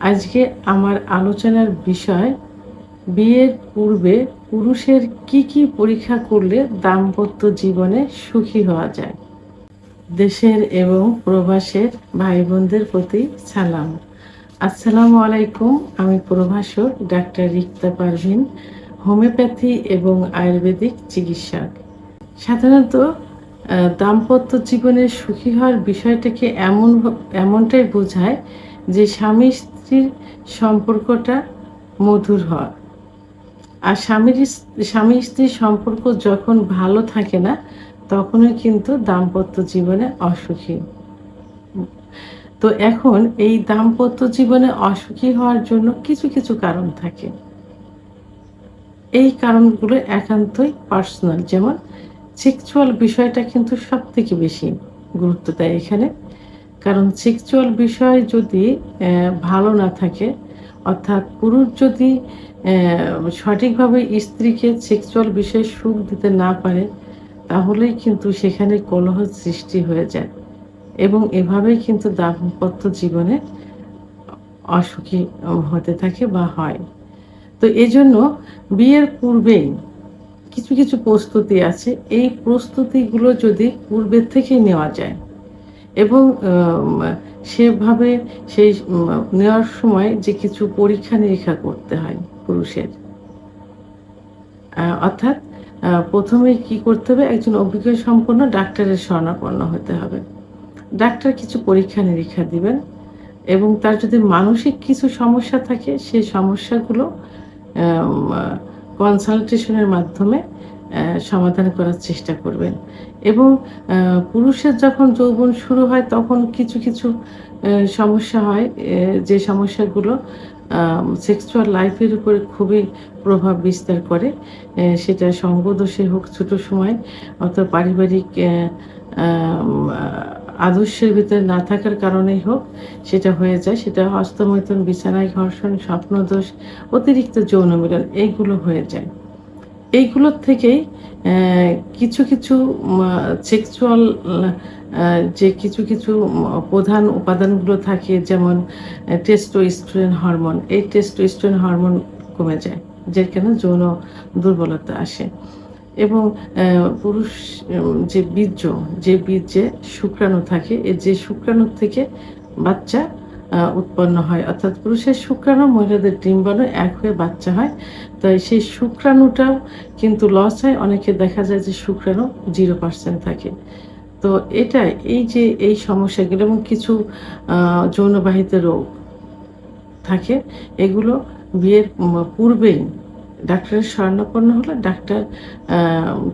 আজকে আমার আলোচনার বিষয় বিয়ের পূর্বে পুরুষের কি পরীক্ষা করলে দাম্পত্য জীবনে সুখী হওয়া যায়। দেশের এবং প্রবাসের ভাই বোনদের প্রতি সালাম। আসসালামু আলাইকুম। আমি প্রভাষক ডাক্তার রিক্তা পারভিন, হোমিওপ্যাথি এবং আয়ুর্বেদিক চিকিৎসক। সাধারণত দাম্পত্য জীবনে সুখী হওয়ার বিষয়টাকে এমনটাই বোঝায় যে স্বামী স্ত্রীর সম্পর্কটা মধুর হওয়া। আর স্বামী স্ত্রীর সম্পর্ক যখন ভালো থাকে না, তখনই কিন্তু দাম্পত্য জীবনে অসুখী। তো এখন এই দাম্পত্য জীবনে অসুখী হওয়ার জন্য কিছু কারণ থাকে। এই কারণগুলো একান্তই পার্সোনাল। যেমন সেক্সুয়াল বিষয়টা কিন্তু সবথেকে বেশি গুরুত্ব দেয় এখানে। কারণ সেক্সুয়াল বিষয় যদি ভালো না থাকে, অর্থাৎ পুরুষ যদি সঠিকভাবে স্ত্রীকে সেক্সুয়াল বিষয়ে সুখ দিতে না পারে, তাহলেই কিন্তু সেখানে কলহ সৃষ্টি হয়ে যায় এবং এভাবেই কিন্তু দাম্পত্য জীবনে অসুখী হতে থাকে বা হয়। তো এজন্য বিয়ের পূর্বেই কিছু প্রস্তুতি আছে। এই প্রস্তুতিগুলো যদি পূর্বের থেকেই নেওয়া যায় এবং সেভাবে সেই নেওয়ার সময় যে কিছু পরীক্ষা-নিরীক্ষা করতে হয় পুরুষের। অর্থাৎ প্রথমেই কি করতে হবে? একজন অভিজ্ঞ সম্পন্ন ডাক্তারের শরণাপন্ন হতে হবে। ডাক্তার কিছু পরীক্ষা-নিরীক্ষা দিবেন এবং তার যদি মানসিক কিছু সমস্যা থাকে, সেই সমস্যাগুলো আম কনসালটেশনের মাধ্যমে সমাধান করার চেষ্টা করবেন এবং পুরুষের যখন যৌবন শুরু হয় তখন কিছু সমস্যা হয়, যে সমস্যাগুলো সেক্সুয়াল লাইফের উপরে খুবই প্রভাব বিস্তার করে। সেটা সঙ্গদোষে হোক ছোট সময়, অথবা পারিবারিক আম আদর্শের ভিতরে না থাকার কারণেই হোক, সেটা হয়ে যায়। সেটা হস্তমৈথুন, বিছানায় ঘর্ষণ, স্বপ্নদোষ, অতিরিক্ত যৌন মিলন এইগুলো হয়ে যায়। এইগুলোর থেকেই কিছু সেক্সুয়াল যে কিছু প্রধান উপাদানগুলো থাকে, যেমন টেস্টোস্টেরন হরমোন। এই টেস্টোস্টেরন হরমোন কমে যায়, যার কারণে যৌন দুর্বলতা আসে এবং পুরুষ যে বীর্যে শুক্রাণু থাকে, যে শুক্রাণুর থেকে বাচ্চা উৎপন্ন হয়। অর্থাৎ পুরুষের শুক্রাণু, মহিলাদের ডিম্বাণু এক হয়ে বাচ্চা হয়। তাই সেই শুক্রাণুটাও কিন্তু লস হয়। অনেকের দেখা যায় যে শুক্রাণু 0% থাকে। তো এই সমস্যাগুলো এবং কিছু যৌনবাহিত রোগ থাকে, এগুলো বিয়ের পূর্বেই ডাক্তারের শরণাপন্ন হলে ডাক্তার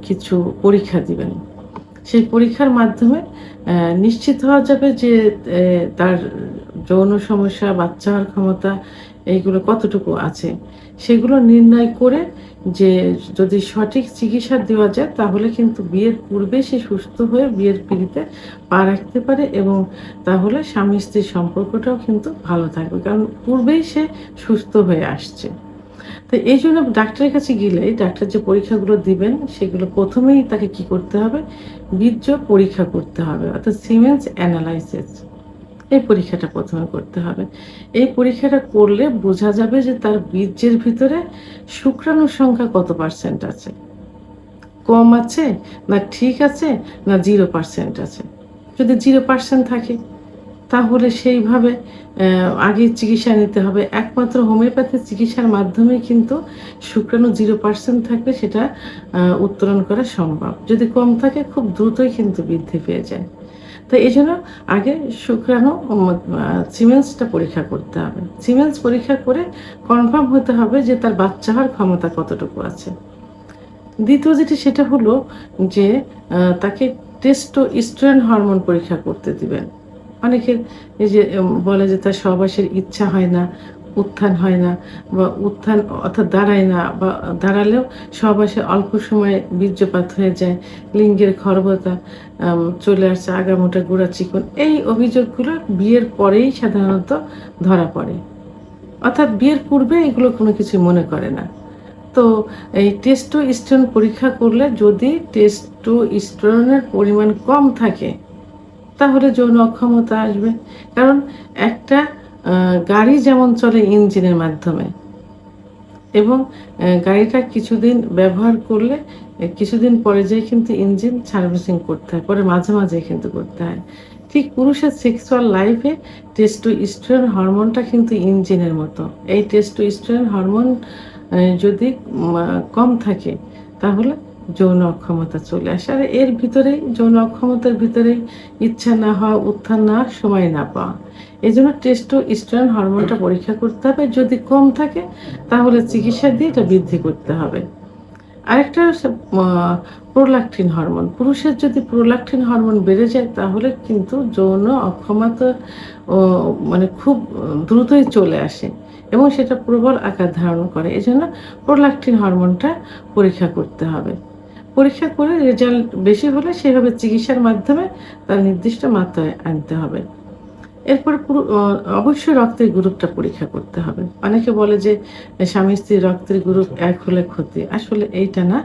কিছু পরীক্ষা দিবেন। সেই পরীক্ষার মাধ্যমে নিশ্চিত হওয়া যাবে যে তার যৌন সমস্যা, বাচ্চা হওয়ার ক্ষমতা এইগুলো কতটুকু আছে। সেগুলো নির্ণয় করে যে যদি সঠিক চিকিৎসা দেওয়া যায়, তাহলে কিন্তু বিয়ের পূর্বে সে সুস্থ হয়ে বিয়ের পিঁড়িতে পা রাখতে পারে এবং তাহলে স্বামী-স্ত্রীর সম্পর্কটাও কিন্তু ভালো থাকবে। কারণ পূর্বেই সে সুস্থ হয়ে আসছে। তো এইজন্য ডাক্তারের কাছে গেলে ডাক্তার যে পরীক্ষাগুলো দিবেন, সেগুলো প্রথমেই তাকে কি করতে হবে? বীর্য পরীক্ষা করতে হবে, অর্থাৎ সিমেন্স অ্যানালাইসিস। এই পরীক্ষাটা প্রথমে করতে হবে। এই পরীক্ষাটা করলে বোঝা যাবে যে তার বীর্যের ভিতরে শুক্রাণুর সংখ্যা কত % আছে। কম আছে, না ঠিক আছে, না 0% আছে। যদি 0% থাকে, তাহলে সেইভাবে আগে চিকিৎসা নিতে হবে। একমাত্র হোমিওপ্যাথি চিকিৎসার মাধ্যমেই কিন্তু শুক্রাণু 0% থাকলে সেটা উত্তোলন করা সম্ভব। যদি কম থাকে, খুব দ্রুতই কিন্তু বৃদ্ধি পেয়ে যায়। তো এজন্য আগে শুক্রাণু সিমেন্সটা পরীক্ষা করতে হবে। সিমেন্স পরীক্ষা করে কনফার্ম হতে হবে যে তার বাচ্চা হওয়ার ক্ষমতা কতটুকু আছে। দ্বিতীয় যেটি, সেটা হলো যে তাকে টেস্টোস্টেরন হরমোন পরীক্ষা করতে দিবেন। অনেকের এই যে বলে যে তার সহবাসের ইচ্ছা হয় না, উত্থান হয় না, বা উত্থান অর্থাৎ দাঁড়ায় না, বা দাঁড়ালেও সহবাসে অল্প সময়ে বীর্যপাত হয়ে যায়, লিঙ্গের খর্বতা চলে আসছে, আগামোটা, গোড়া চিকন। এই অভিযোগগুলো বিয়ের পরেই সাধারণত ধরা পড়ে। অর্থাৎ বিয়ের পূর্বে এগুলো কোনো কিছু মনে করে না। তো এই টেস্টোস্টেরন পরীক্ষা করলে যদি টেস্টোস্টেরনের পরিমাণ কম থাকে, তাহলে যৌন অক্ষমতা আসবে। কারণ একটা গাড়ি যেমন চলে ইঞ্জিনের মাধ্যমে, এবং গাড়িটা কিছুদিন ব্যবহার করলে কিছুদিন পরে যেয়ে কিন্তু ইঞ্জিন সার্ভিসিং করতে হয়। পরে মাঝে, মাঝেই কিন্তু করতে হয়। ঠিক পুরুষের সেক্সুয়াল লাইফে টেস্টোস্টেরন হরমোনটা কিন্তু ইঞ্জিনের মতো। এই টেস্টোস্টেরন হরমোন যদি কম থাকে তাহলে যৌন অক্ষমতা চলে আসে। আর এর ভিতরেই যৌন অক্ষমতার ভিতরেই ইচ্ছা না হওয়া, উত্থান না হওয়া, সময় না পাওয়া। এজন্য টেস্টোস্টেরন হরমোনটা পরীক্ষা করতে হবে। যদি কম থাকে তাহলে চিকিৎসা দিয়ে এটা বৃদ্ধি করতে হবে। আরেকটা হচ্ছে প্রোল্যাক্টিন হরমোন। পুরুষের যদি প্রোল্যাক্টিন হরমোন বেড়ে যায় তাহলে কিন্তু যৌন অক্ষমতা ও মানে খুব দ্রুতই চলে আসে এবং সেটা প্রবল আকার ধারণ করে। এজন্য প্রোল্যাক্টিন হরমোনটা পরীক্ষা করতে হবে। পরীক্ষা করে রেজাল্ট বেশি হলে সেভাবে চিকিৎসার মাধ্যমে তার নির্দিষ্ট মাত্রায় আনতে হবে। এরপরে অবশ্যই রক্তের গ্রুপটা পরীক্ষা করতে হবে। অনেকে বলে যে স্বামী-স্ত্রীর রক্তের গ্রুপ এক হলে ক্ষতি। আসলে এইটা না।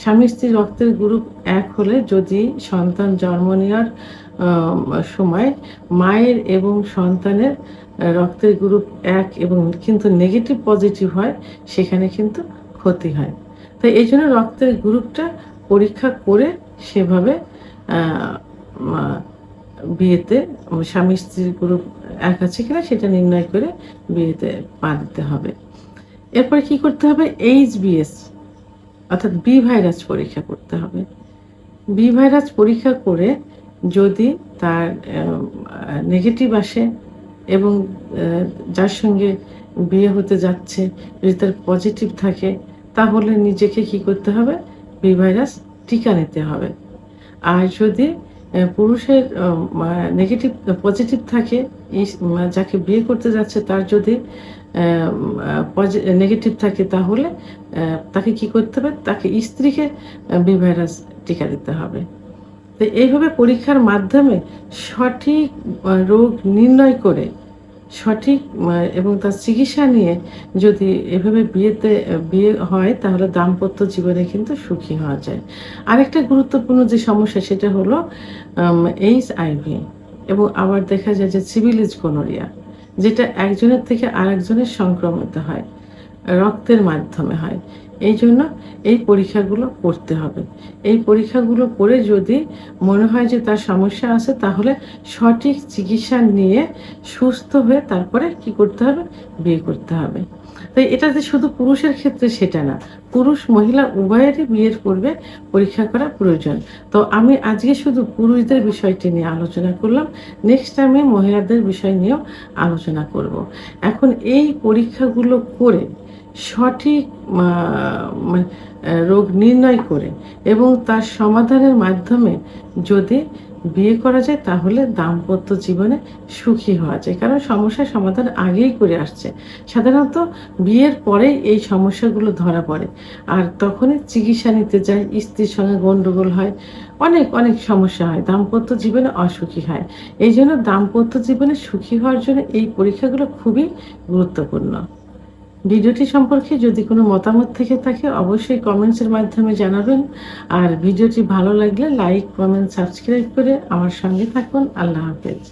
স্বামী-স্ত্রীর রক্তের গ্রুপ এক হলে যদি সন্তান জন্ম নেওয়ার আ সময় মায়ের এবং সন্তানের রক্তের গ্রুপ এক এবং কিন্তু নেগেটিভ পজিটিভ হয়, সেখানে কিন্তু ক্ষতি হয়। তো এইজন্য রক্তের গ্রুপটা পরীক্ষা করে সেভাবে আ মা বিয়েতে স্বামী-স্ত্রীর গ্রুপ এক আছে কিনা সেটা নির্ণয় করে বিয়েতে পা দিতে হবে। এরপরে কি করতে হবে? এইচবিএস অর্থাৎ বি ভাইরাস পরীক্ষা করতে হবে। বি ভাইরাস পরীক্ষা করে যদি তার নেগেটিভ আসে এবং যার সঙ্গে বিয়ে হতে যাচ্ছে যদি তার পজিটিভ থাকে তাহলে নিজেকে কি করতে হবে? বি ভাইরাস টিকা নিতে হবে। আর যদি পুরুষের নেগেটিভ পজিটিভ থাকে, যাকে বিয়ে করতে যাচ্ছে তার যদি নেগেটিভ থাকে তাহলে তাকে কি করতে হবে? তাকে স্ত্রীকে বি ভাইরাস টিকা দিতে হবে। তো এইভাবে পরীক্ষার মাধ্যমে সঠিক রোগ নির্ণয় করে সঠিক এবং তার চিকিৎসা নিয়ে যদি এভাবে বিয়ে হয় তাহলে দাম্পত্য জীবনে কিন্তু সুখী হওয়া যায়। আরেকটা গুরুত্বপূর্ণ যে সমস্যা সেটা হলো এইচআইভি এবং আবার দেখা যায় যে সিফিলিস গনোরিয়া, যেটা একজনের থেকে আরেকজনের সংক্রমিত হয়। রক্তের মাধ্যমে হয়। এইজন্য এই পরীক্ষাগুলো করতে হবে। এই পরীক্ষাগুলো করে যদি মনে হয় যে তার সমস্যা আছে তাহলে সঠিক চিকিৎসা নিয়ে সুস্থ হয়ে তারপরে কি করতে হবে? বিয়ে করতে হবে। তো এটা যে শুধু পুরুষের ক্ষেত্রে সেটা না। পুরুষ মহিলা উভয়েরই বিয়ের পূর্বে পরীক্ষা করা প্রয়োজন। তো আমি আজকে শুধু পুরুষদের বিষয়টি নিয়ে আলোচনা করলাম। নেক্সট টাইমে মহিলাদের বিষয় নিয়েও আলোচনা করব। এখন এই পরীক্ষাগুলো করে সঠিক মা মা রোগ নির্ণয় করে এবং তার সমাধানের মাধ্যমে যদি বিয়ে করা যায় তাহলে দাম্পত্য জীবনে সুখী হওয়া যায়। কারণ সমস্যার সমাধান আগেই করে আসছে। সাধারণত বিয়ের পরেই এই সমস্যাগুলো ধরা পড়ে। আর তখনই চিকিৎসা নিতে যায়, স্ত্রীর সঙ্গে গন্ডগোল হয়। অনেক, অনেক সমস্যা হয়। দাম্পত্য জীবনে অসুখী হয়। এইজন্য দাম্পত্য জীবনে সুখী হওয়ার জন্য এই পরীক্ষাগুলো খুবই গুরুত্বপূর্ণ। ভিডিওটি সম্পর্কে যদি কোনো মতামত থেকে থাকে অবশ্যই কমেন্টসের মাধ্যমে জানাবেন। আর ভিডিওটি ভালো লাগলে লাইক, কমেন্ট, সাবস্ক্রাইব করে আমার সঙ্গে থাকুন। আল্লাহ হাফেজ।